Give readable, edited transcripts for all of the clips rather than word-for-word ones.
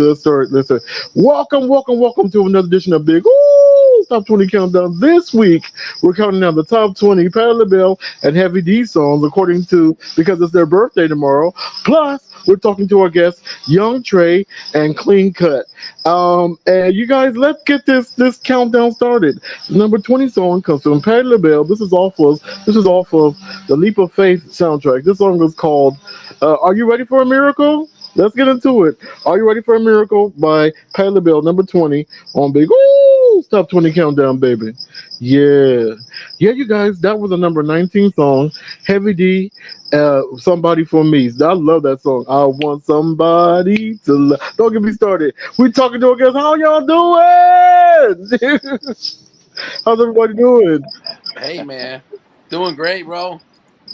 Let's start. Listen, welcome to another edition of Big Top 20 Countdown. This week, we're counting down the top 20 Patti LaBelle and Heavy D songs according to because it's their birthday tomorrow. Plus, we're talking to our guests, Young Trey and Clean Cut. And you guys, let's get this countdown started. Number 20 song comes from Patti LaBelle. This is off of the Leap of Faith soundtrack. This song is called "Are You Ready for a Miracle?" Let's get into it. Are You Ready for a Miracle by Patti LaBelle, number 20 on Big Top 20 Countdown, baby. Yeah. Yeah, you guys, that was a number 19 song. Heavy D, Somebody for Me. I love that song. I want somebody to love. Don't get me started. We talking to our guests. How y'all doing? How's everybody doing? Hey man, doing great, bro.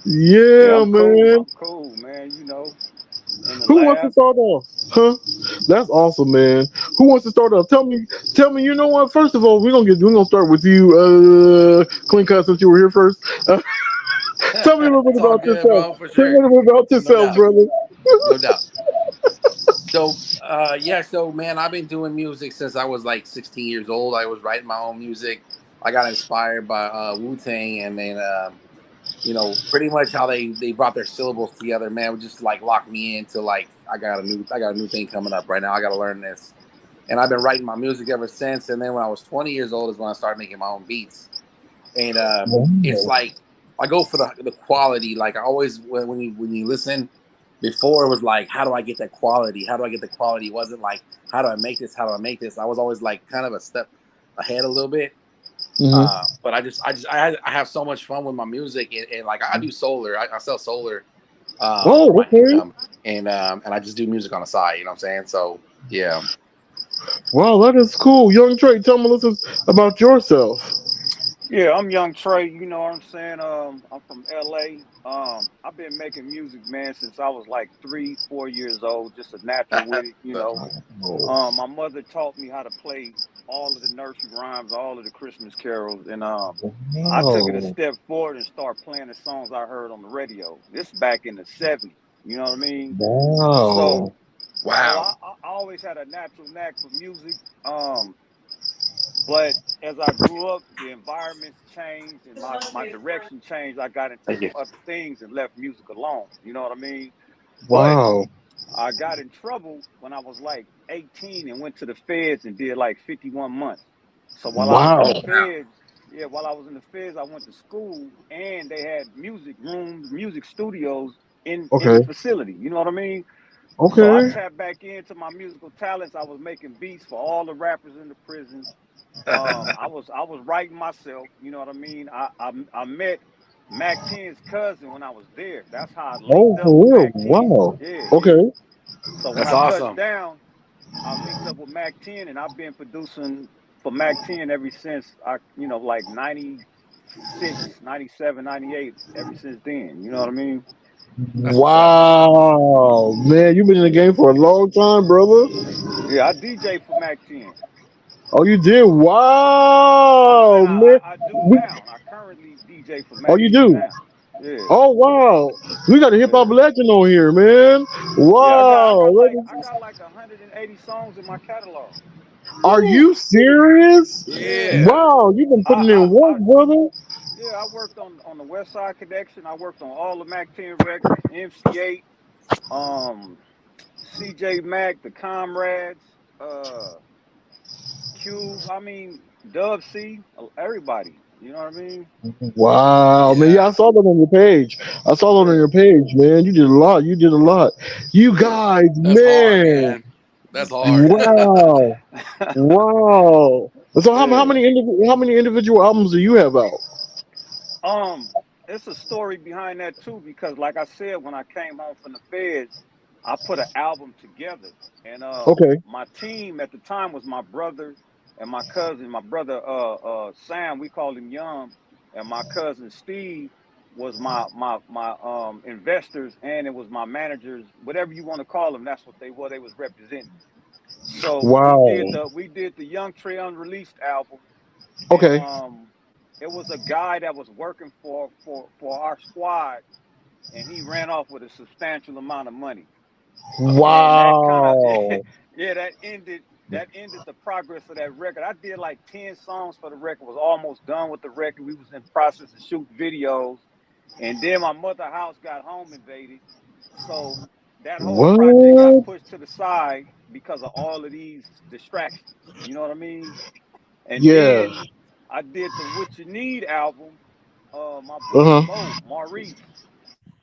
Yeah, Yeah, I'm cool. man. I'm cool, man. In the Who wants to lab. start off? Huh? That's awesome, man. Who wants to start off? Tell me. You know what? First of all, we're gonna start with you, Clean Cut, since you were here first. Tell me a little bit It's all about good, yourself. bro, for Tell me a sure. little bit about No yourself, doubt, brother. no doubt. So man, I've been doing music since I was like 16 years old. I was writing my own music. I got inspired by Wu Tang, and then pretty much how they brought their syllables together. Man, would just like lock me into like I got a new thing coming up right now. I got to learn this, and I've been writing my music ever since. And then when I was 20 years old is when I started making my own beats. And it's Wow. like I go for the quality. Like I always when you listen, before it was like, how do I get that quality? How do I get the quality? It wasn't like, how do I make this? How do I make this? I was always like kind of a step ahead a little bit. Hmm. But I have so much fun with my music, and like I do solar. I sell solar for Oh, my okay. income, and I just do music on the side. You know what I'm saying? So yeah. Wow, that is cool. Young Trey, tell Melissa about yourself. Yeah, I'm Young Trey. You know what I'm saying? I'm from LA. I've been making music, man, since I was like 3, 4 years old. Just a natural with it, you know. Oh, My mother taught me how to play all of the nursery rhymes, all of the Christmas carols, and I took it a wow. step forward and started playing the songs I heard on the radio. This back in the '70s. You know what I mean? Wow. So, so Wow. I always had a natural knack for music. But as I grew up, the environments changed and my direction changed. I got into Thank some you. other things and left music alone. You know what I mean? But Wow. I got in trouble when I was like 18 and went to the feds and did like 51 months. So while I was in the Wow. Oh wow. feds, yeah, while I was in the feds, I went to school and they had music rooms, music studios in the Okay. facility. You know what I mean? So I Okay. tapped back into my musical talents. I was making beats for all the rappers in the prisons. I was writing myself. You know what I mean? I met Mac 10's cousin when I was there. That's how I Oh, linked up with for real? Mac 10. Wow. Yeah, yeah. Okay. So when That's I touched awesome. down, I linked up with Mac 10, and I've been producing for Mac 10 ever since like 96, 97, 98. Ever since then. You know what I mean? That's what's up. Wow, man, you've been in the game for a long time, brother. Yeah, I DJ for Mac 10. Oh, you did? I'm saying Wow, man. I do We, now. I currently DJ for oh, Mac you 10 do? now. Yeah, Oh, wow. We got a hip hop yeah. legend on here, man. Yeah, I got I Wow. got like I got like 180 songs in my catalog. Are Woo. you serious? Yeah. Yeah. Wow, you've been I putting I, in work, I brother. yeah, I worked on the West Side Connection. I worked on all the Mac 10 records, MC8, um, CJ Mac, the Comrades, uh, Cube, I mean, Dub C, everybody. You know what I mean? Wow, man. Yeah, I Yeah. saw that on your page. I saw that on Yeah, your page, man. You did a lot. You did a lot. You yeah. guys, That's hard, man. man. That's hard. Wow. Wow. So how Yeah. many individual albums do you have out? Um, it's a story behind that too, because like I said, when I came home from the feds, I put an album together. And Okay. my team at the time was my brother and my cousin. My brother Sam, we called him Young, and my cousin Steve was my investors, and it was my managers, whatever you want to call them, that's what they were. They was representing. So we did Wow. the Young Trey Unreleased album, and Okay. it was a guy that was working for our squad, and he ran off with a substantial amount of money, and that kind of Wow. Yeah, that ended the progress of that record. I did like 10 songs for the record, was almost done with the record. We was in process of shooting videos. And then my mother house got home invaded. So that whole project got What? pushed to the side because of all of these distractions. You know what I mean? And Yeah. then I did the What You Need album. My brother Uh huh.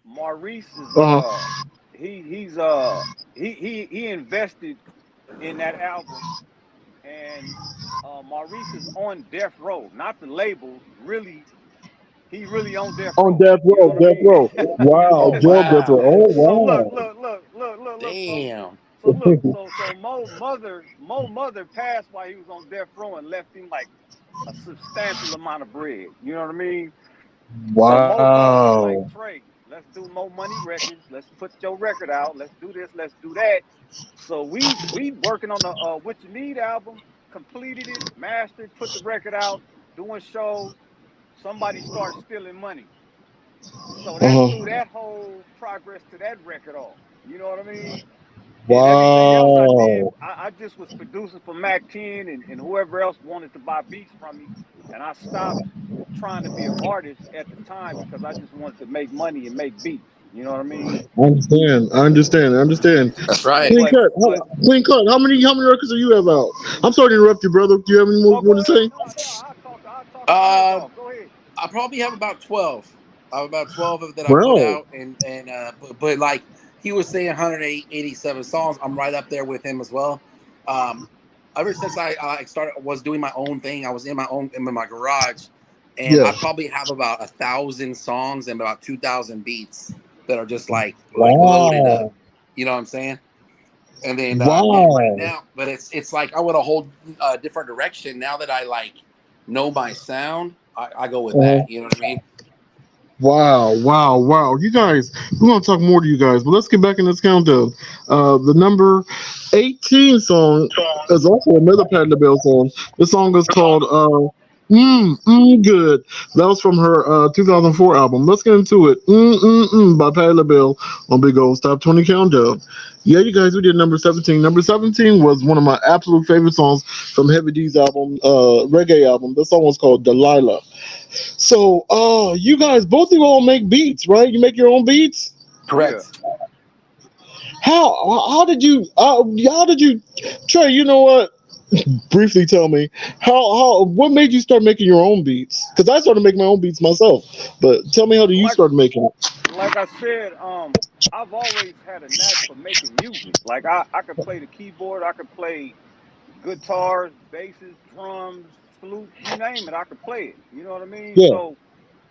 Maurice is Uh huh. he's he invested in that album, and Maurice is on Death Row, not the label. Really, he really on Death On Row. death You know row. what I Death mean? row. Wow. Oh Joe death row. wow. So look, Oh look, look, look, look, look, folks. Damn. So look, wow. so Mo mother passed while he was on death row and left him like a substantial amount of bread. You know what I mean? So Mo called me like, Wow. Trey, let's do Mo Money Records. Let's put your record out. Let's do this. Let's do that. So we working on the What You Need album, completed it, mastered, put the record out, doing shows. Somebody starts stealing money. So Uh that threw huh. that whole progress to that record off. You know what I mean? And everything else I did, Wow. I just was producing for Mac 10 and whoever else wanted to buy beats from me. And I stopped trying to be an artist at the time because I just wanted to make money and make beats. You know what I mean? I understand. I understand. I understand. That's right. Clean cut. But Clean cut. How many records do you have out? I'm sorry to interrupt you, brother. Do you have any oh, more go to ahead. say? No, no, I'll talk my ears Uh, off. Go ahead. I probably have about 12. I have about 12 of that I put Wow. out, but like he was saying, 187 songs. I'm right up there with him as well. Um, ever since I started was doing my own thing, I was in my garage, and I Yes. probably have about 1,000 songs and about 2,000 beats that are just like loaded up. Wow. You know what I'm saying? And then yeah, right Wow. now, but it's like I want a whole different direction now that I like know my sound. I go with Uh-huh. that. You know what I mean? Wow, wow, wow. You guys, we're going to talk more to you guys, but let's get back in this countdown. The number 18 song is also another Patti LaBelle song. The song is called Good. That was from her 2004 album. Let's get into it. By Patti LaBelle on Big Old Stop 20 Countdown. Yeah, you guys, we did number 17. Number 17 was one of my absolute favorite songs from Heavy D's album, reggae album. The song was called Delilah. So, you guys, both of you all make beats, right? You make your own beats. Yeah. Correct. How did you Trey? You know what? Briefly tell me how what made you start making your own beats? Because I started making my own beats myself. But tell me, how do you Like start making it? like I said, I've always had a knack for making music. Like I could play the keyboard, I could play guitars, basses, drums, flute, you name it, I could play it. You know what I mean? Yeah. So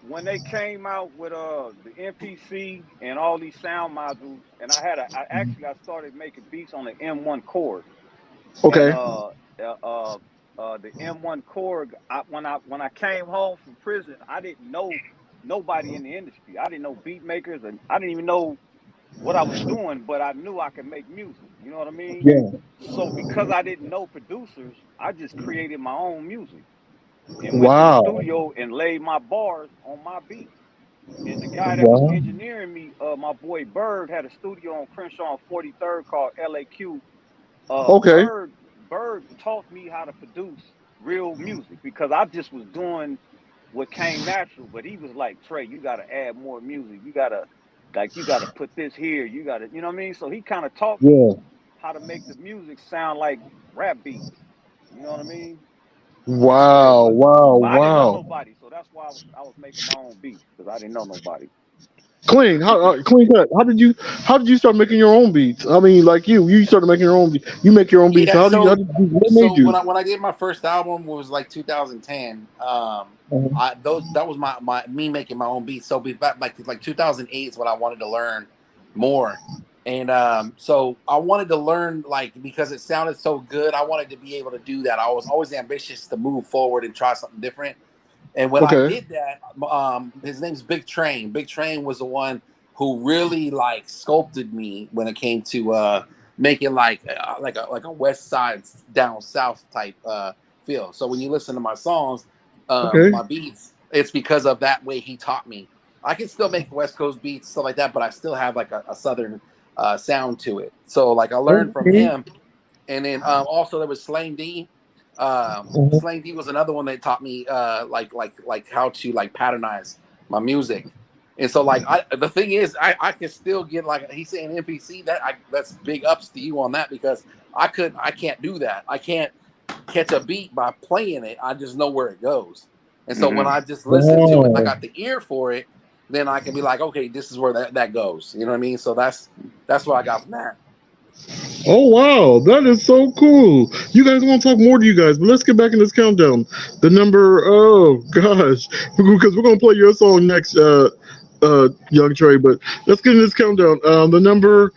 when they came out with the MPC and all these sound modules, and I started making beats on the M1 Korg, and Okay. the M1 Korg. When I came home from prison, I didn't know nobody in the industry. I didn't know beat makers, and I didn't even know what I was doing, but I knew I could make music. You know what I mean? Yeah. So because I didn't know producers, I just created my own music and went to the Wow. studio and laid my bars on my beats. And the guy that was Wow. engineering me, my boy Bird, had a studio on Crenshaw on 43rd called LAQ. uh Okay. Bird Bird taught me how to produce real music because I just was doing what came natural. But he was like, Trey, you gotta add more music. You gotta put this here. You know what I mean? So he kind of taught me Yeah. how to make the music sound like rap beats. You know what I mean? Yeah, Wow. but Wow. but I didn't know Wow. nobody, so that's why I was making my own beats because I didn't know nobody. Clean cut. How did you start making your own beats? I mean, like you started making your own. You make your own beats. Yeah. So So what made so you? when I did my first album was like 2010. Uh-huh. That was my me making my own beats. So back like 2008 is when I wanted to learn more. And so I wanted to learn, like, because it sounded so good. I wanted to be able to do that. I was always ambitious to move forward and try something different. And when I Okay. did that, his name's Big Train. Big Train was the one who really like sculpted me when it came to making like a West Side down south type feel. So when you listen to my songs, Okay. my beats, it's because of that way he taught me. I can still make West Coast beats, stuff like that, but I still have like a southern sound to it. So like I learned from Okay. him, And then also there was Slang D. Mhm. Slang D was another one that taught me like how to like patternize my music. And so like the thing is I can still get like he's saying NPC that's big ups to you on that because I can't do that. I can't catch a beat by playing it. I just know where it goes. And so when Mm-hmm. I just listen to it and I Wow. got the ear for it, then I can be like, okay, this is where that goes. You know what I mean? So that's what I got from that. Oh wow, that is so cool. You guys want to talk more to you guys, but let's get back in this countdown. The number, oh gosh, because we're gonna play your song next, Young Trey. But let's get in this countdown. The number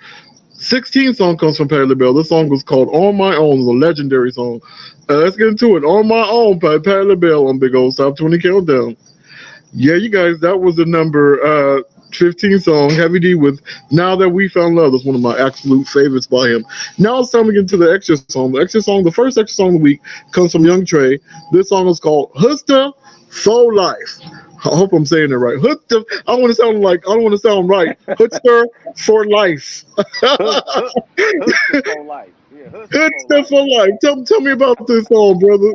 16 song comes from Patti LaBelle. This song was called "On My Own." It's a legendary song. Let's get into it. "On My Own" by Patti LaBelle on Big Old Top 20 Countdown. Yeah, you guys, that was the number 15 song, Heavy D with Now That We Found Love. That's one of my absolute favorites by him. Now it's time to get into the extra song. The extra song, the first extra song of the week comes from Young Trey. This song is called Husta Soul Life. I hope I'm saying it right. Husta, I don't want to sound right. Husta for life. Husker for life. Yeah, Husker for Husta life. for life. Tell me about this song, brother.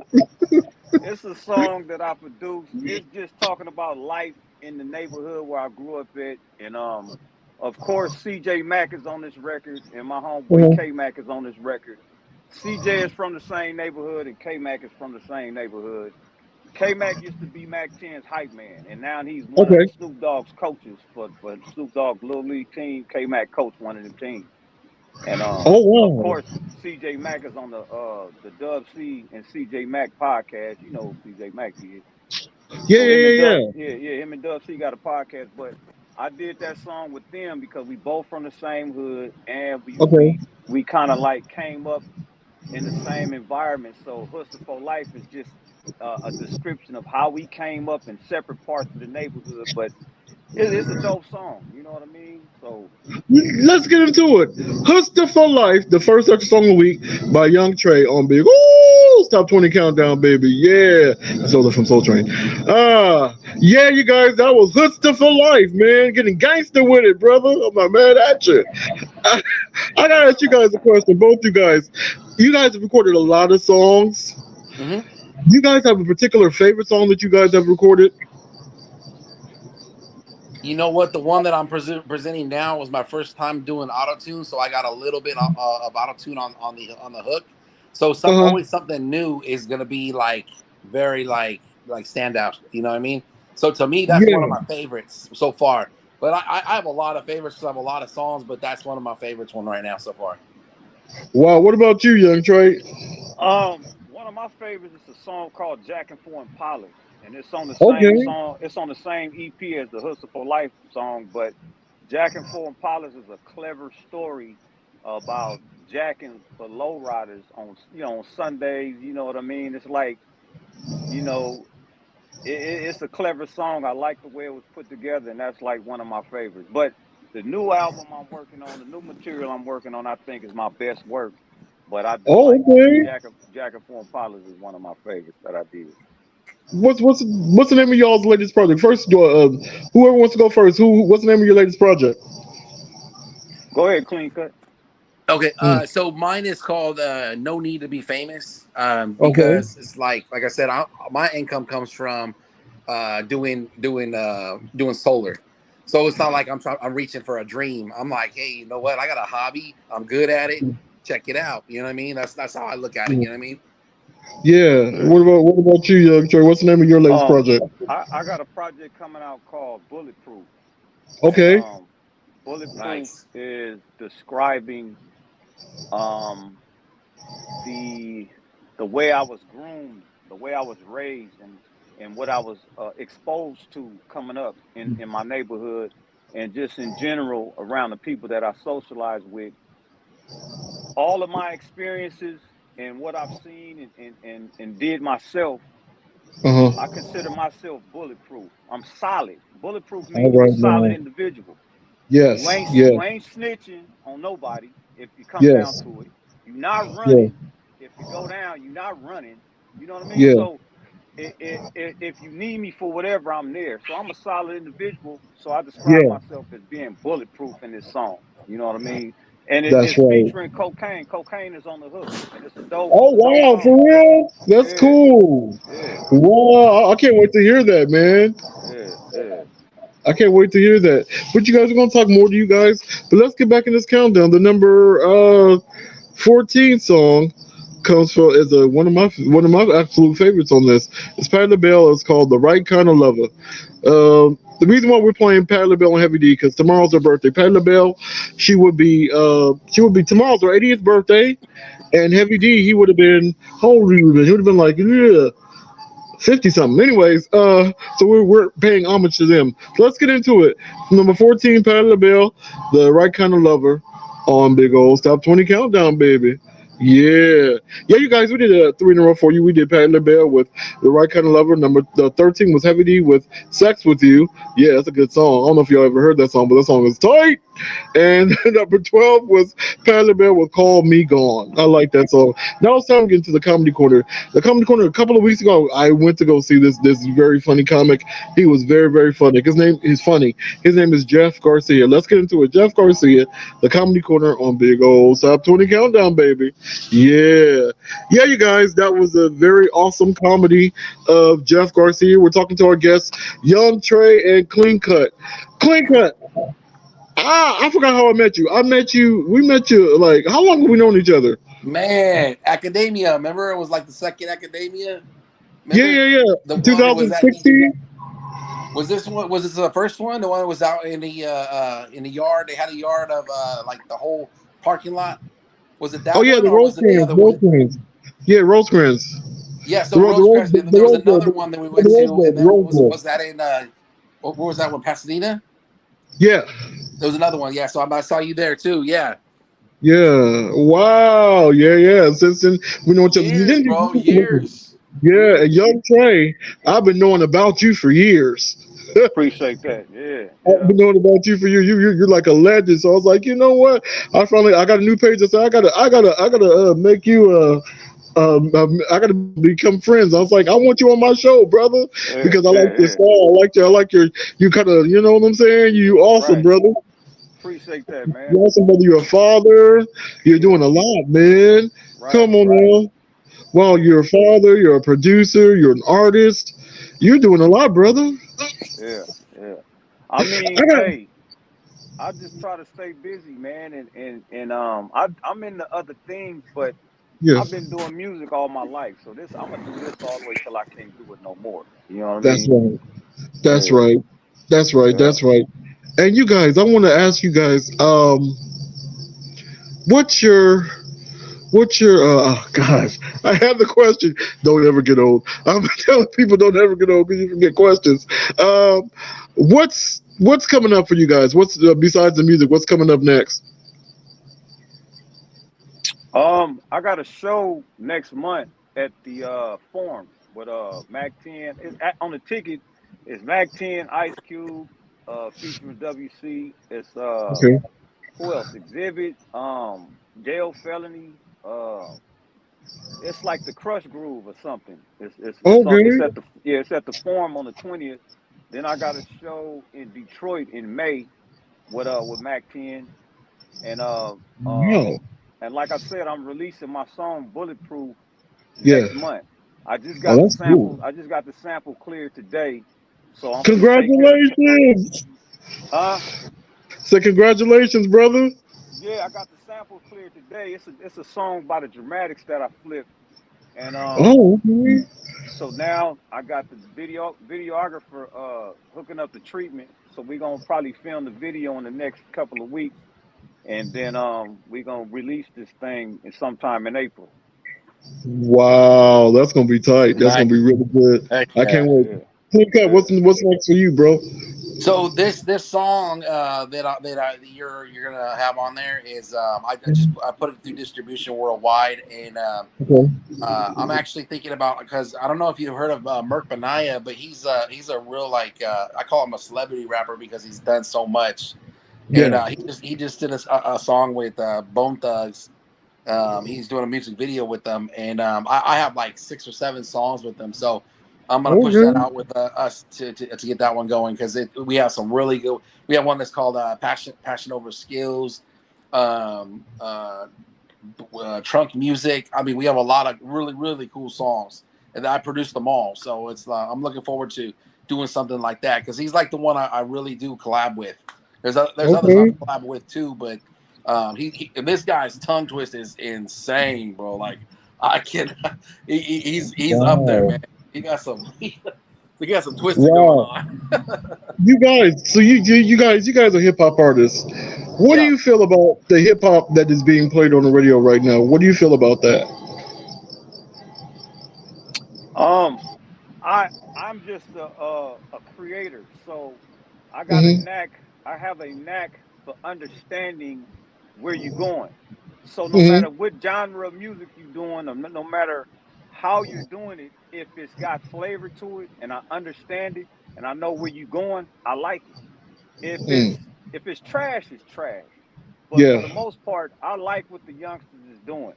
It's a song that I produced. It's just talking about life in the neighborhood where I grew up at, and of course, CJ Mack is on this record, and my homeboy Mhm. K Mac is on this record. CJ is from the same neighborhood, and K Mac is from the same neighborhood. K Mac used to be Mac 10's hype man, and now he's one of Okay. Snoop Dogg's coaches for Snoop Dogg's little league team. K Mac coached one of them teams. And Oh, of wow. course, CJ Mack is on the Dub C and CJ Mack podcast. You know who CJ Mack is. Yeah, So him yeah, and yeah, Dub, yeah. him and Dub C got a podcast. But I did that song with them because we both from the same hood, and we Okay. we we kind of like came up in the same environment. So Hustle for Life is just a description of how we came up in separate parts of the neighborhood, but it's a dope song. You know what I mean? So Let's get into it. Hustler for Life, the first extra song of the week by Young Trey on Big Ooh Top 20 Countdown, baby. Yeah. I stole it from Soul Train. Yeah, you guys, that was Hustler for Life, man. Getting gangster with it, brother. I'm not mad at you. I, I gotta ask you guys a question, both you guys. You guys have recorded a lot of songs. Hmm. Do you guys have a particular favorite song that you guys have recorded? You know what? The one that I'm presenting now was my first time doing auto tune, so I got a little bit of auto tune on the hook. So Uh-huh. always something new is gonna be like very like stand out. You know what I mean? So to me, that's one of Yeah. my favorites so far. But I have a lot of favorites because I have a lot of songs, but that's one of my favorites one right now so far. Wow. What about you, Young Trey? one of my favorites is a song called Jack and Four Impalas, and it's on the same Okay. song. It's on the same EP as the Hustle for Life song, but Jack and Four Impalas is a clever story about jacking for lowriders on on Sundays. You know what I mean? It's like you know it's a clever song. I like the way it was put together, and that's like one of my favorites. But the new album I'm working on, the new material I'm working on, I think is my best work. But I do Oh, like okay. Jack and Foreign Pilots is one of my favorites that I did. What's the name of y'all's latest project? First, whoever wants to go first. What's the name of your latest project? Go ahead, Clean Cut. Okay, Mm, so mine is called "No Need to Be Famous" okay. because it's like I said, my income comes from doing solar. So it's not like I'm reaching for a dream. I'm like, hey, you know what? I got a hobby. I'm good at it. Check it out. You know what I mean? That's how I look at it. Mm. You know what I mean? Yeah. What about you, Young Trey? What's the name of your latest Um, project? I got a project coming out called Bulletproof, and Okay. Bulletproof Nice. is describing um the the way I was groomed, the way I was raised, and what I was exposed to coming up in my neighborhood, and just in general around the people that I socialize with. All of my experiences and what I've seen and did myself, Uh I huh. consider myself bulletproof. I'm solid. Bulletproof All means you a right solid now. individual. You Yes. ain't Yes. you ain't snitching on nobody if you come down Yes. to it. You're not Yes. running. If you go down, you're not running. You know what I mean? Yeah. So if you need me for whatever, I'm there. So I'm a solid individual. So I describe Yeah. myself as being bulletproof in this song. You know what I mean? and That's it's right. featuring Cocaine. Cocaine is on the hook, and it's a dope. Oh It's a dope wow, song. for real? That's Yeah, cool. yeah, Wow, I can't wait to hear that, man. yeah, yeah. I can't wait to hear that. But you guys are gonna talk more to you guys. But let's get back in this countdown. The number 14 song comes from is one of my absolute favorites on this. It's Patti LaBelle. It's called "The Right Kind of Lover." The reason why we're playing Patti LaBelle and Heavy D because tomorrow's her birthday. Patti LaBelle, she would be tomorrow's her 80th birthday, and Heavy D he would have been how old would he have been? He would have been like 50 something. Anyways, so we're paying homage to them. So let's get into it. Number 14, Patti LaBelle, The Right Kind of Lover on Big Old Top 20 Countdown, baby. Yeah. Yeah, you guys, we did a three in a row for you. We did Patti LaBelle with The Right Kind of Lover. Number the 13 was Heavy D with Sex With You. Yeah, that's a good song. I don't know if y'all ever heard that song, but that song is tight. And number 12 was Patti LaBelle with Call Me Gone. I like that song. Now it's time to get into the comedy corner. The comedy corner, a couple of weeks ago, I went to go see this very funny comic. He was very, very funny. His name is funny. His name is Jeff Garcia. Let's get into it. Jeff Garcia, the comedy corner on Big Old Top 20 Countdown, baby. Yeah. Yeah, you guys, that was a very awesome comedy of Jeff Garcia. We're talking to our guests, Young Trey and Clean Cut. Clean Cut. I forgot how I met you. We met you like, how long have we known each other? Man, Academia. Remember, it was like the second Academia. Yeah, Remember yeah, the yeah. one that was at the. 2016? Was this one? Was this the first one? The one that was out in the yard. They had a yard of like the whole parking lot. Was it Oh, that yeah, one the or was it the other one? Rosecrans. Yeah, Rosecrans. Yeah. So Rosecrans, and then The there was Rose Bowl. another one that we The went Rose to, Bowl. and The then Rose Bowl. was that in what was that one? Pasadena. Yeah. There was another one. Yeah. So I saw you there too. Yeah. Yeah. Wow. Yeah, yeah. Since then, we know each other. Years, bro. Years. Yeah, and Years. Young Trey, I've been knowing about you for years. Appreciate that. Yeah, I've yeah. been knowing about you for years. You're like a legend. So I was like, you know what? I got a new page. I said I gotta make you I gotta become friends. I was like, I want you on my show, brother, Yeah, because I like yeah, your yeah. style. I like your you kind of you know what I'm saying. You awesome, Right. brother. Appreciate that, You man. awesome, brother. You're a father. You're Yeah. doing a lot, man. Right, Come on right. now. Wow, Yeah, you're a father. You're a producer. You're an artist. You're doing a lot, brother. yeah, yeah. I I mean, got hey, I just try to stay busy, man, and I'm into other things, but yeah. I've been doing music all my life, so this I'm gonna do this all the way till I can't do it no more. You know what I That's mean? right. That's Yeah, right. That's right. yeah. That's right. And you guys, I want to ask you guys, what's your oh gosh, I have the question. Don't ever get old. I'm telling people don't ever get old because you forget questions. What's coming up for you guys? What's besides the music? What's coming up next? I got a show next month at the Forum with Mac 10. On the ticket. It's Mac 10, Ice Cube, featuring WC. It's Okay. who else? Exhibit, Jail Felony. It's like the Crush Groove or something. It's Okay. at the it's at the Forum on the 20th. Then I got a show in Detroit in May with Mac 10 and Wow. and like I said, I'm releasing my song Bulletproof Yeah. next month. I just got Oh, the that's cool. sample. I just got the sample cleared today, so I'm finna take care of the. Congratulations. Huh? So congratulations, brother. Yeah, I got the sample cleared today. It's a song by the Dramatics that I flipped, and Oh, okay. so now I got the videographer hooking up the treatment. So we're gonna probably film the video in the next couple of weeks, and then we're gonna release this thing in sometime in April. Wow, that's gonna be tight. That's Nice. gonna be really good. Heck I yeah. can't wait. Yeah, Click up. yeah. What's next for you, bro? So this song that you're gonna have on there is I put it through distribution worldwide, and Okay. I'm actually thinking about because I don't know if you've heard of Merk Benaya, but he's a real like I call him a celebrity rapper because he's done so much, and Yeah. he just did a song with Bone Thugs. He's doing a music video with them, and I have like 6 or 7 songs with them. So I'm gonna push that Okay. out with us to get that one going because we have some really good. We have one that's called Passion Over Skills. um, uh, Trunk Music. I mean, we have a lot of really, really cool songs, and I produced them all. So it's I'm looking forward to doing something like that because he's like the one I really do collab with. There's others Okay. I've collab with too, but and this guy's tongue twist is insane, bro. Like I can, he's up there, Wow. man. He got some he got some twisting going Wow. on. You guys, so you guys are hip hop artists. What do Yeah. you feel about the hip hop that is being played on the radio right now? What do you feel about that? Um, I'm just a creator, so I got a Hmm. knack. I have a knack for understanding where you're going. So no Hmm. matter what genre of music you're doing, or no matter how you're doing it, if it's got flavor to it and I understand it and I know where you're going, I like it. If it's Mm. if it's trash, it's trash. But for Yeah. the most part, I like what the youngsters is doing.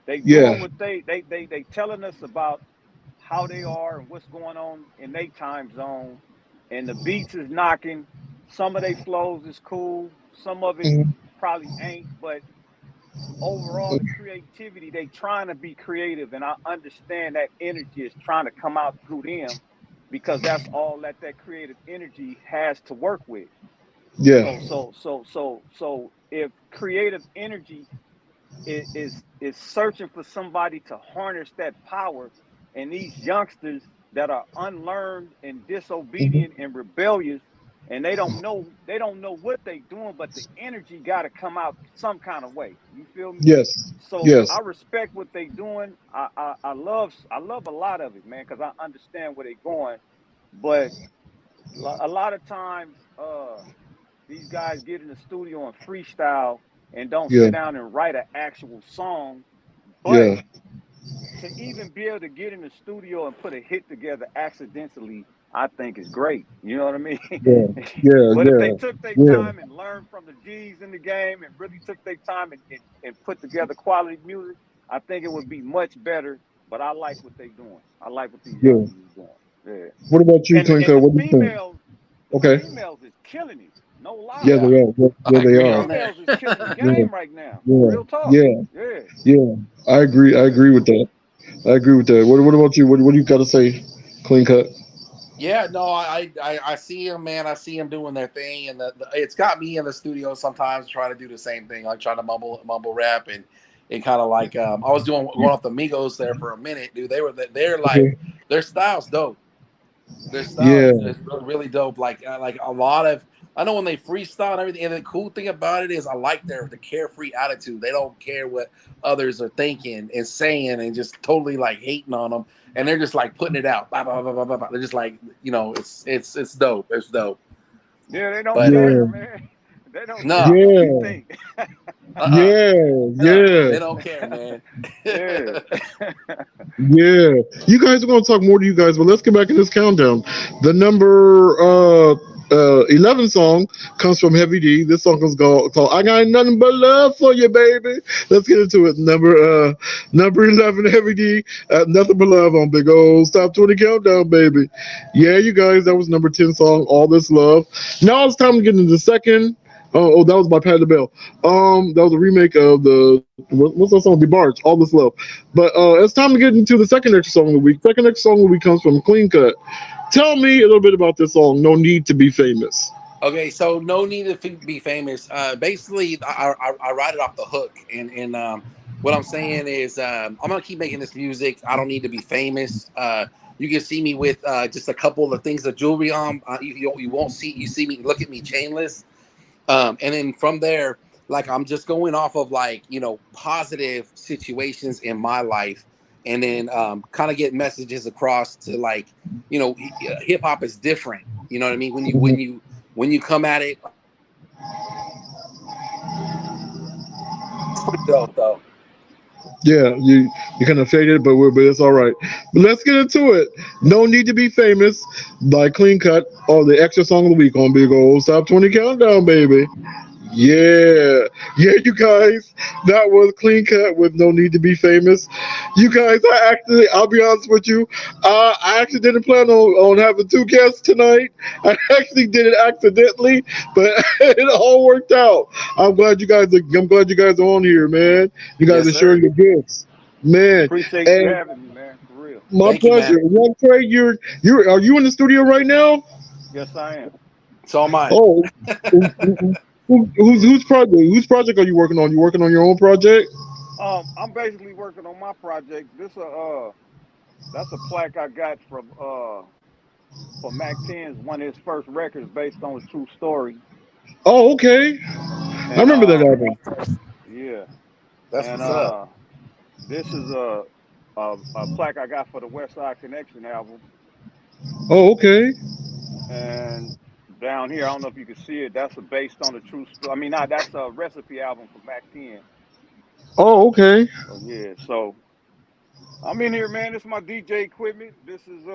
They Yeah. doing what they telling us about how they are and what's going on in their time zone. And the beats is knocking. Some of their flows is cool. Some of it Mhm. probably ain't. But overall, the creativity, they trying to be creative. And I understand that energy is trying to come out through them because that's all that creative energy has to work with. Yeah. So if creative energy is searching for somebody to harness that power, and these youngsters that are unlearned and Hmm. disobedient and rebellious, and they don't know what they doing, but the energy got to come out some kind of way. You feel me? Yes. So Yes. I respect what they doing. I love a lot of it, man, because I understand where they going. But a lot of times, these guys get in the studio and freestyle and don't Yeah. sit down and write an actual song. But Yeah. to even be able to get in the studio and put a hit together accidentally, I think is great. You know what I mean? Yeah. Yeah. But if they Yeah. took their Yeah. time and learned from the G's in the game and really took their time and put together quality music, I think it would be much better. But I like what they doing. I like what these Yeah. youngsters is doing. Yeah. What about you, And Clinker? What do you think? the Okay. females is killing it. No lie. Yeah, they Yeah, are. Yeah, yeah, I they The agree are. on there. females is killing the Yeah. game right now. Yeah. Real talk. Yeah. Yeah. Yeah. I agree. I Yeah. agree with that. I agree with that. What about you? What do you got to say? Clean cut. Yeah, no, I see him, man. I see him doing their thing, and it's got me in the studio sometimes trying to do the same thing, like trying to mumble rap and kind of like I was doing going off the Migos there for a minute, dude. They're like Okay. their style's dope. Their style Yeah. is really dope. Like a lot of I know when they freestyle and everything. And the cool thing about it is I like the carefree attitude. They don't care what others are thinking and saying and just totally like hating on them. And they're just like putting it out. Bah, bah, bah, bah, bah, bah. They're just like it's dope. It's dope. Yeah, they don't But Yeah. care, man. They don't care no, what we Yeah. think. uh-uh, Yeah. no, Yeah. they don't care, man. Yeah. Yeah. You guys are going to talk more to you guys, but let's get back in this countdown. The number 11 song comes from Heavy D. This song is called I Got Nothing But Love for You, Baby. Let's get into it. Number 11, Heavy D. Nothing But Love on Big Old Top 20 Countdown, baby. Yeah, you guys, that was number 10 song, All This Love. Now it's time to get into the second. That was by Pat LaBelle. That was a remake of what's that song? DeBarge, All This Love. But it's time to get into the second extra song of the week. Second extra song of the week comes from Clean Cut. Tell me a little bit about this song. No need to be famous. Okay, so no need to be famous. Basically, I write it off the hook, and what I'm saying is I'm gonna keep making this music. I don't need to be famous. You can see me with just a couple of things of jewelry on. You won't see me look at me chainless. And then from there, like I'm just going off of like positive situations in my life, and then kind of get messages across to like hip hop is different. You know what I mean? When you come at it, it's pretty dope though. Yeah, you kind of faded, but it's all right. But let's get into it. No need to be famous by Clean Cut or the extra song of the week on Big Old Top 20 Countdown, baby. Yeah, yeah, you guys, that was clean cut with no need to be famous. You guys, I'll be honest with you, I actually didn't plan on having two guests tonight. I actually did it accidentally, but it all worked out. I'm glad you guys are on here, man. You guys Yes, are sharing sir. your gifts, man. Appreciate you And having me, man. For real. my Thank you, man. pleasure. Young Trey, are you in the studio right now? Yes, I am. So am I. Oh, whose project are you working on? You working on your own project? I'm basically working on my project. That's a plaque I got from Mac 10's one of his first records based on a true story. Oh, okay. I And remember that album. yeah. That's And what's up. this is a plaque I got for the West Side Connection album. Oh, okay. And down here, I don't know if you can see it. That's a based on a true story. I mean, not that's a recipe album from Mac 10. Oh, okay. So yeah. So I'm in here, man. This is my DJ equipment. This is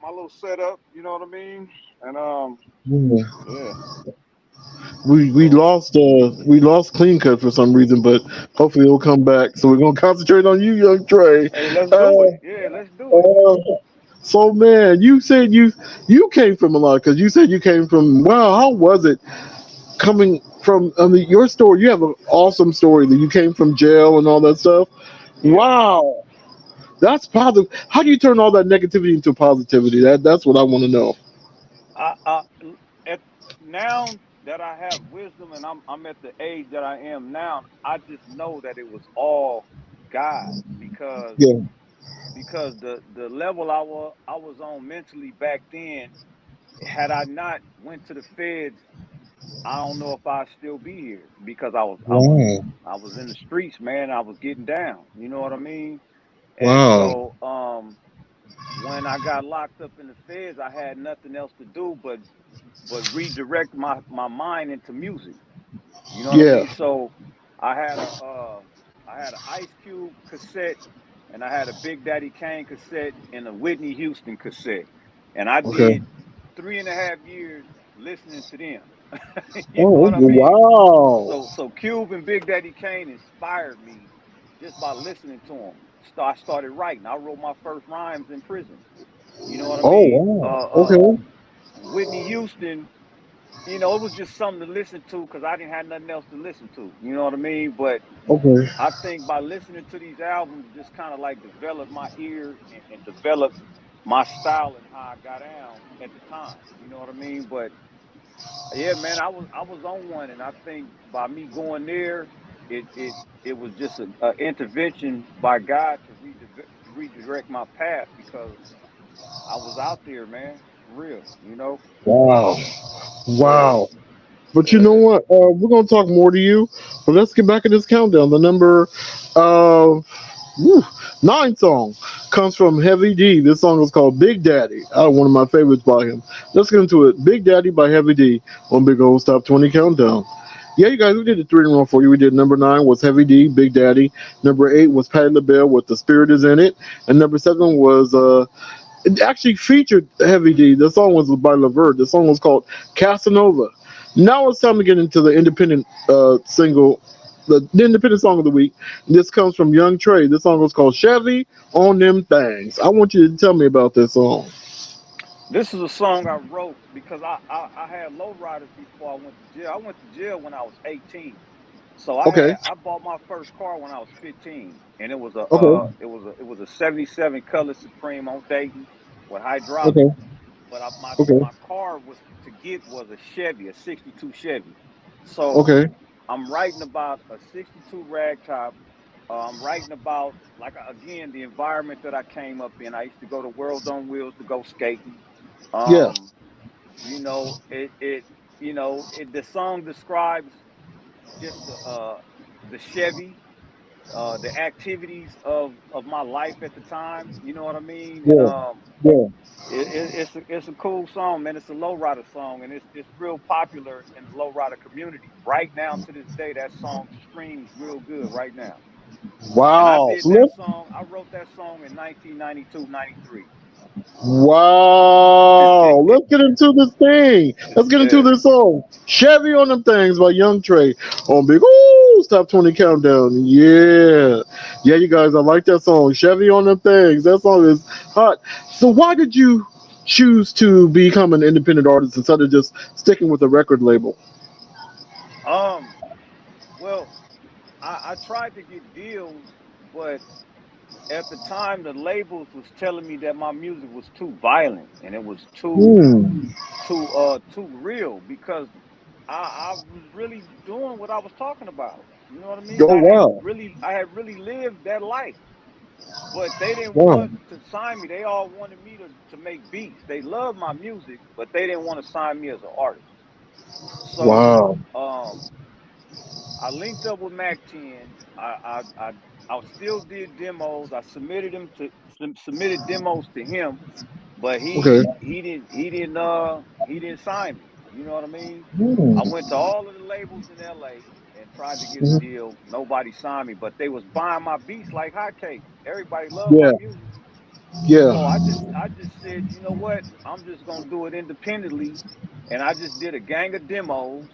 my little setup. You know what I mean? And Yeah. yeah. So We lost Clean Cut for some reason, but hopefully it'll come back. So we're gonna concentrate on you, Young Trey. hey, let's Uh, do it. Yeah, let's do it. uh, so man, you said you came from a lot because you said you came from. Wow, how was it coming from? I mean, your story. You have an awesome story that you came from jail and all that stuff. Yeah. Wow, that's positive. How do you turn all that negativity into positivity? That's what I want to know. I at now that I have wisdom and I'm at the age that I am now, I just know that it was all God because Yeah. the level I was on mentally back then, had I not went to the feds, I don't know if I'd still be here because Wow. I was in the streets, man. I was getting down. You know what I mean? And Wow. so when I got locked up in the feds, I had nothing else to do but redirect my mind into music. You know what I Yeah. mean? So I had a Ice Cube cassette, and I had a Big Daddy Kane cassette and a Whitney Houston cassette, and I Okay. did 3.5 years listening to them. You know Oh, what I mean? wow. So Cube and Big Daddy Kane inspired me just by listening to them. I started writing. I wrote my first rhymes in prison. You know what I Oh, mean? wow. Okay. Whitney Houston, it was just something to listen to because I didn't have nothing else to listen to. You know what I mean? But Okay. I think by listening to these albums, just kind of like developed my ear and developed my style and how I got down at the time. You know what I mean? But yeah, man, I was on one, and I think by me going there, it it it was just a intervention by God to redirect my path because I was out there, man, for real. Wow. So Wow. But you know yeah. what? We're gonna talk more to you. But let's get back in this countdown. The number uh woo, 9 song comes from Heavy D. This song is called Big Daddy. One of my favorites by him. Let's get into it. Big Daddy by Heavy D on Big Old Top 20 Countdown. Yeah, you guys, we did the 3 in a row for you. We did number 9 was Heavy D, Big Daddy. Number 8 was Patti LaBelle with The Spirit Is In It. And number 7 was it actually featured Heavy D. The song was by Levert. The song was called Casanova. Now it's time to get into the independent single, the independent song of the week. This comes from Young Trey. This song was called Chevy on Them Things. I want you to tell me about this song. This is a song I wrote because I had lowriders before I went to jail. I went to jail when I was 18. So Okay, I bought my first car when I was 15, and it was a okay, it was a 77 Color Supreme on Dayton's with hydraulics. okay, But my okay, car was to get was a Chevy, a 62 Chevy. So okay, I'm writing about a 62 ragtop. I'm writing about again the environment that I came up in. I used to go to World on Wheels to go skating. yeah, Um, the song describes just the Chevy, the activities of my life at the time. You know what I mean? And yeah, yeah. it's a cool song, man. It's a lowrider song, and it's real popular in the lowrider community right now to this day. That song streams real good right now. And I Wow. did So that let's song. I wrote that song in 1992, 93. Wow. Let's get into this thing. Let's get into Yeah. this song. Chevy on them things by Young Trey on Big Ooh Top 20 Countdown. Yeah. Yeah, you guys, I like that song. Chevy on them things. That song is hot. So why did you choose to become an independent artist instead of just sticking with a record label? Um. Well, I tried to get deals, but at the time the labels was telling me that my music was too violent and it was Hmm. too real because I was really doing what I was talking about. You know what I mean? Oh wow. I had really lived that life. But they didn't Wow. want to sign me. They all wanted me to make beats. They love my music, but they didn't want to sign me as an artist. So Wow. um I linked up with Mac 10. I still did demos. I submitted them to submitted demos to him, but Okay. he didn't sign me. You know what I mean? Hmm. I went to all of the labels in LA and tried to get a Mhm. deal. Nobody signed me, but they was buying my beats like hotcakes. Everybody loved my Yeah. music. Yeah. So I just said, you know what? I'm just gonna do it independently, and I just did a gang of demos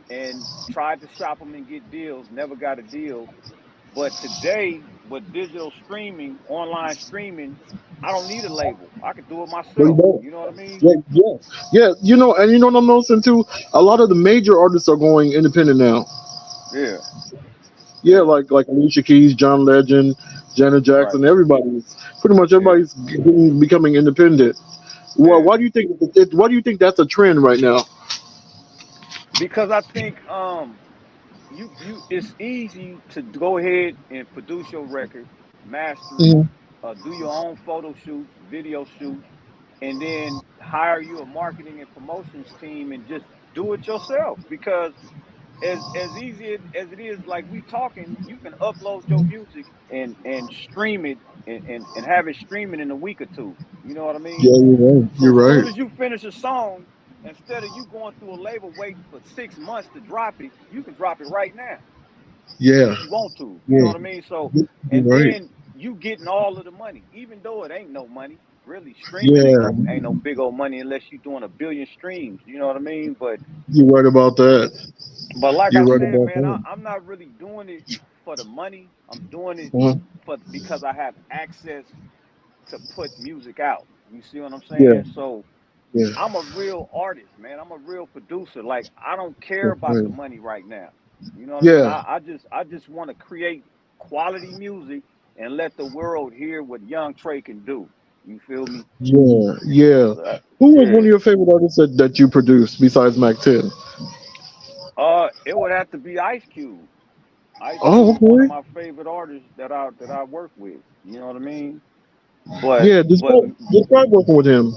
and tried to shop them and get deals. Never got a deal. But today, with digital streaming, online streaming, I don't need a label. I can do it There you myself. go. You know what I mean? Yeah, yeah, yeah. And you know what I'm noticing too. A lot of the major artists are going independent now. Yeah, Yeah, yeah, like Alicia Keys, John Legend, Janet right, Jackson. Everybody's pretty much yeah, everybody's becoming independent. Well, yeah. why do you think? Why do you think that's a trend right now? Because I think it's easy to go ahead and produce your record, master it, Mhm. do your own photo shoots, video shoots, and then hire you a marketing and promotions team and just do it yourself. Because as easy as it is, like we talking, you can upload your music and stream it and have it streaming in a week or two. You know what I mean? Yeah, you're right. So You're as soon right. as you finish a song, instead of you going through a label waiting for 6 months to drop it, you can drop it right now Yeah, if you want to. You know yeah, what I mean? So, you're and right. then you getting all of the money, even though it ain't no money. Really, streaming Yeah, ain't no big old money unless you're doing a billion streams. You know what I mean? you're right about that. But like You're I right said, about man, that. I'm not really doing it for the money. I'm doing it Uh-huh. for because I have access to put music out. You see what I'm Yeah, saying? So yeah, I'm a real artist, man. I'm a real producer. Like I don't care that's about the right. money right now. You know what I mean? Yeah, I just want to create quality music and let the world hear what Young Trey can do. You feel me? yeah, yeah. So, Who was one of yeah. your favorite artists that you produced besides Mac 10? It would have to be Ice Cube. Ice Oh, Cube, one of okay. my favorite artists that I work with. You know what I mean? But Yeah, but describe working with him.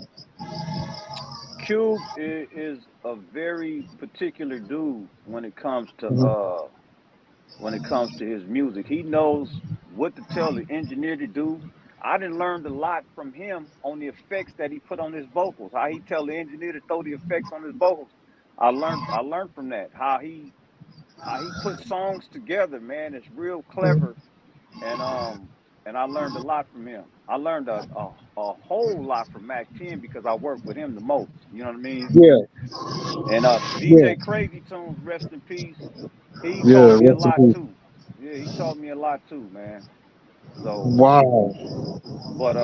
Cube is a very particular dude Mhm. when it comes to his music. He knows what to tell the engineer to do. I done learned a lot from him on the effects that he put on his vocals. How he tell the engineer to throw the effects on his vocals. I learned from that. How he put songs together, man, it's real clever. And and I learned a lot from him. I learned a whole lot from Mac 10 because I work with him the most. You know what I mean? Yeah, And yeah, DJ Crazy Tunes, rest in peace. He taught yeah. me a Rest in lot peace. too. Yeah, he taught me a lot too, man. So, Wow. but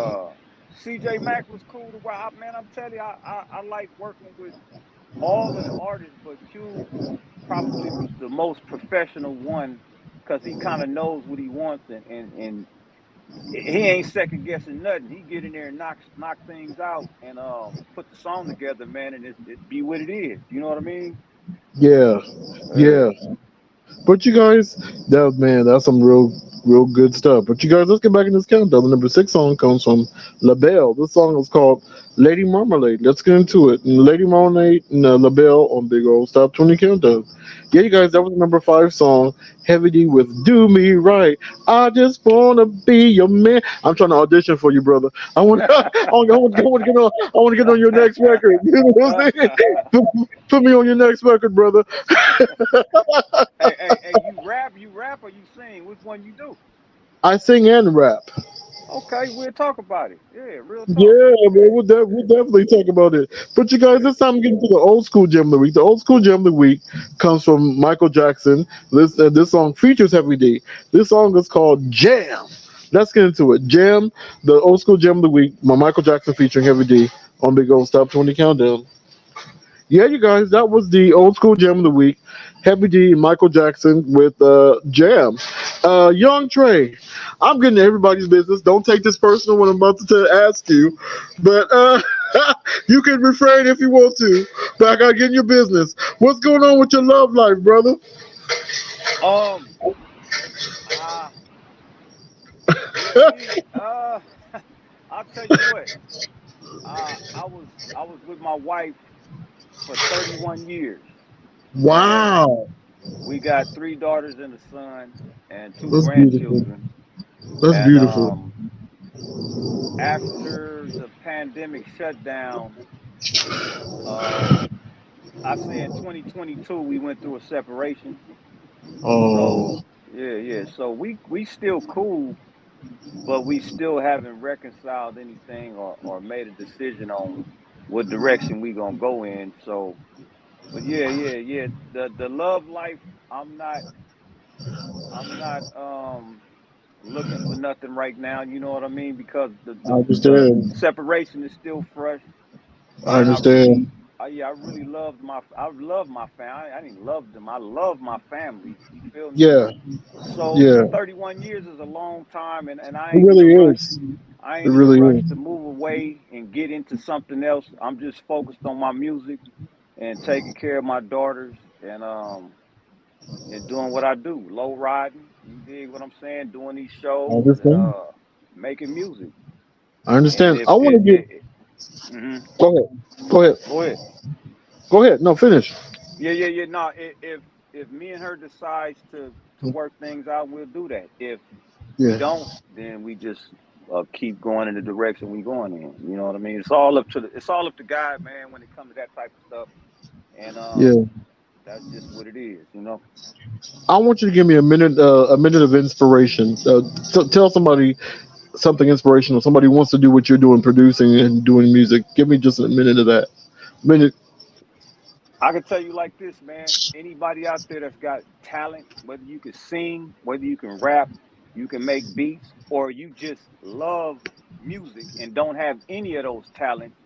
CJ Mack was cool to rock, man. I'm telling you, I like working with all of the artists, but Cube probably was the most professional one because he kind of knows what he wants and he ain't second guessing nothing. He get in there and knock things out and put the song together, man, and it be what it is. You know what I mean? Yeah, Yeah. yeah. But you guys, that's some real good stuff. But you guys, let's get back in this countdown. The number 6 song comes from LaBelle. This song is called Lady Marmalade. Let's get into it. And Lady Marmalade and LaBelle on Big Old Stop 20 Countdown. Yeah, you guys, that was the number 5 song, Heavy D with Do Me Right. I just wanna be your man. I'm trying to audition for you, brother. I want to get on your next record. You know what I'm saying? Put me on your next record, brother. Hey, you rap or you sing? Which one you do? I sing and rap. Okay, we'll talk about it. Yeah, real talk. Yeah, man, Yeah. we'll definitely talk about it. But you guys, this time I'm getting to the old school gem of the week. The old school gem of the week comes from Michael Jackson. This song features Heavy D. This song is called Jam. Let's get into it. Jam, the old school gem of the week, by Michael Jackson featuring Heavy D on Big Old Stop 20 Countdown. Yeah, you guys, that was the old school gem of the week. Heavy D and Michael Jackson with Jam. Young Trey, I'm getting to everybody's business. Don't take this personal when I'm about to ask you, but you can refrain if you want to. But I gotta get in your business. What's going on with your love life, brother? Um. Uh. With me. I'll tell you what. I was with my wife for 31 years, and Wow, we got three daughters and a son, and two that's beautiful. grandchildren. That's And beautiful. after the pandemic shutdown, um, I say in 2022 we went through a separation. So Oh, yeah. So we still cool, but we still haven't reconciled anything or made a decision on what direction we gonna go in. So, but yeah. The love life, I'm not I'm not looking for nothing right now. You know what I mean? Because I the understand. separation is still fresh, I and understand. I really I love my family. I didn't love them. I love my family. You feel me? Yeah, So yeah. 31 years is a long time, and I It ain't in a really rush. is. I It ain't in a really rush is. to move away and get into something else. I'm just focused on my music and taking care of my daughters and doing what I do, low riding. You dig what I'm saying? Doing these I shows and understand. making music. I And understand. if I want to get. mhm. Go ahead. Go ahead. Go ahead. Go ahead. No, finish. Yeah. No, if me and her decides to work things out, we'll do that. If we Yeah. don't, then we just keep going in the direction we going in. You know what I mean? It's all up to God, man. When it comes to that type of stuff, and Yeah. that's just what it is. You know. I want you to give me a minute of inspiration. Tell somebody something inspirational. Somebody wants to do what you're doing, producing and doing music. Give me just a minute of that. Minute. I can tell you like this, man. Anybody out there that's got talent, whether you can sing, whether you can rap, you can make beats, or you just love music and don't have any of those talents,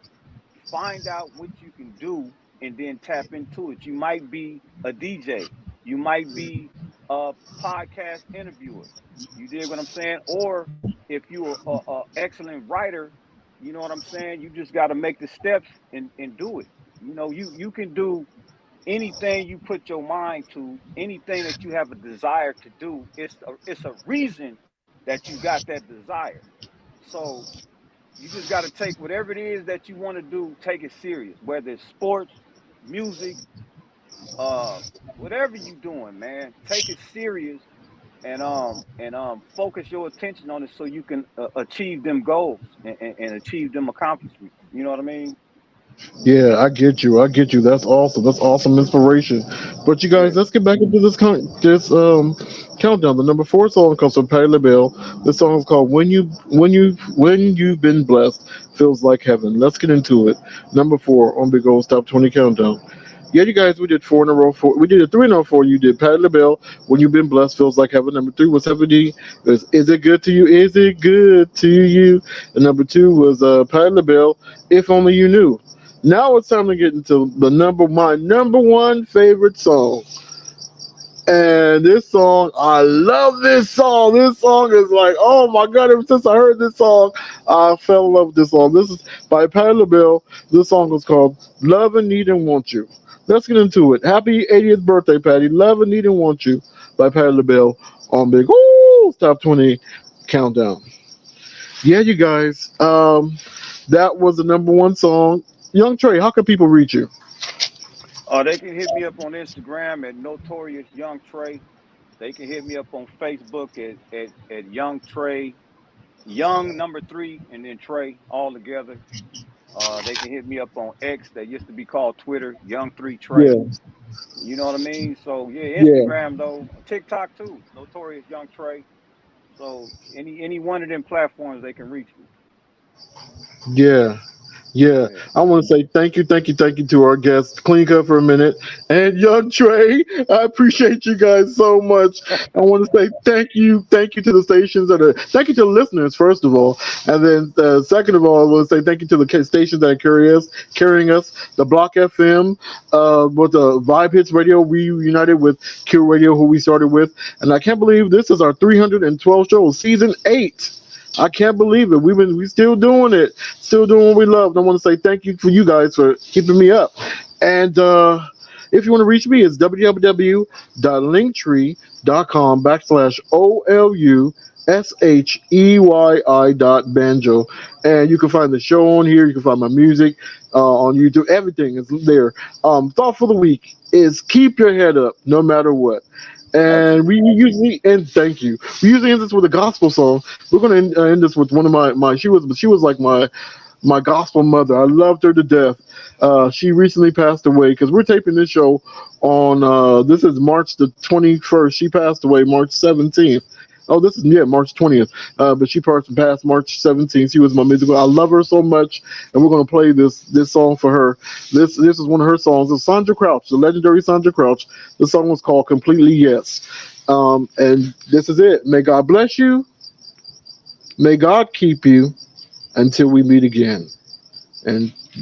find out what you can do and then tap into it. You might be a DJ, you might be a podcast interviewer. You dig what I'm saying? Or if you're a excellent writer, you know what I'm saying? You just got to make the steps and do it. You know, you can do anything you put your mind to, anything that you have a desire to do. It's a reason that you got that desire. So you just got to take whatever it is that you want to do, take it serious, whether it's sports, music, uh whatever you doing, man, take it serious and focus your attention on it so you can achieve them goals and achieve them accomplishments. You know what I mean? Yeah, I get you. I get you. That's awesome. That's awesome inspiration. But you guys, Yeah. let's get back into this countdown. The number four song comes from Patti LaBelle. This song is called "When You've Been Blessed Feels Like Heaven." Let's get into it. Number four on Big Old Stop 20 Countdown. Yeah, you guys, we did four in a row. We did a three in a row. Four. You did Patti LaBelle. When You've Been Blessed Feels Like Heaven. Number three was Heaven D. Is It Good to You? Is It Good to You? And number two was Patti LaBelle. If Only You Knew. Now it's time to get into my number one favorite song. And this song, I love this song. This song is like, oh my god, ever since I heard this song, I fell in love with this song. This is by Patti LaBelle. This song is called Love and Need and Want You. Let's get into it. Happy 80th birthday, Patty. Love and Need and Want You by Patti LaBelle on Big Top 20 Countdown. Yeah, you guys. That was the number one song. Young Trey, how can people reach you? They can hit me up on Instagram at Notorious Young Trey. They can hit me up on Facebook at Young Trey, Young number three, and then Trey all together. They can hit me up on X that used to be called Twitter, Young Three Trey. Yeah, You know what I mean? So yeah, yeah. Instagram though, TikTok too, Notorious Young Trey. So any one of them platforms they can reach me. Yeah. Yeah, Yeah. I want to say thank you to our guests, Clean Cut for a minute, and Young Trey. I appreciate you guys so much. I want to say thank you to the stations thank you to the listeners first of all, and then second of all, I want to say thank you to the stations that carrying us, the Block FM, with the Vibe Hits Radio. We united with Q Radio, who we started with, and I can't believe this is our 312th show, season 8. I can't believe it. We still doing it, still doing what we love. And I want to say thank you for you guys for keeping me up. And if you want to reach me, it's www.linktree.com/OLUSHEYI.banjo. And you can find the show on here. You can find my music on YouTube. Everything is there. Thought for the week is keep your head up no matter what. And we Absolutely. usually end. Thank you. We usually end this with a gospel song. We're gonna end this with one of my. She was like my gospel mother. I loved her to death. She recently passed away because we're taping this show on. This is March the 21st. She passed away March 17th. Oh, this is March 20th. But she passed March 17th. She was my musical. I love her so much, and we're gonna play this song for her. This is one of her songs. It's Sandra Crouch, the legendary Sandra Crouch. The song was called "Completely Yes." And this is it. May God bless you. May God keep you until we meet again. And